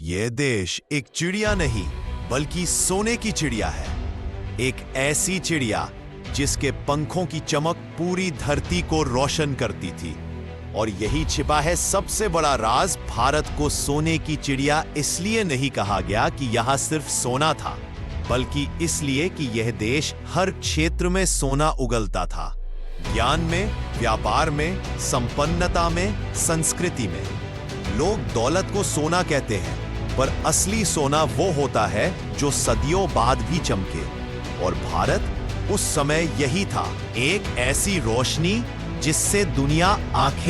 यह देश एक चिड़िया नहीं बल्कि सोने की चिड़िया है। एक ऐसी चिड़िया जिसके पंखों की चमक पूरी धरती को रोशन करती थी। और यही छिपा है सबसे बड़ा राज। भारत को सोने की चिड़िया इसलिए नहीं कहा गया कि यहां सिर्फ सोना था, बल्कि इसलिए कि यह देश हर क्षेत्र में सोना उगलता था। ज्ञान में, व्यापार में, संपन्नता में, संस्कृति में। लोग दौलत को सोना कहते हैं, पर असली सोना वो होता है जो सदियों बाद भी चमके। और भारत उस समय यही था, एक ऐसी रोशनी जिससे दुनिया आंखें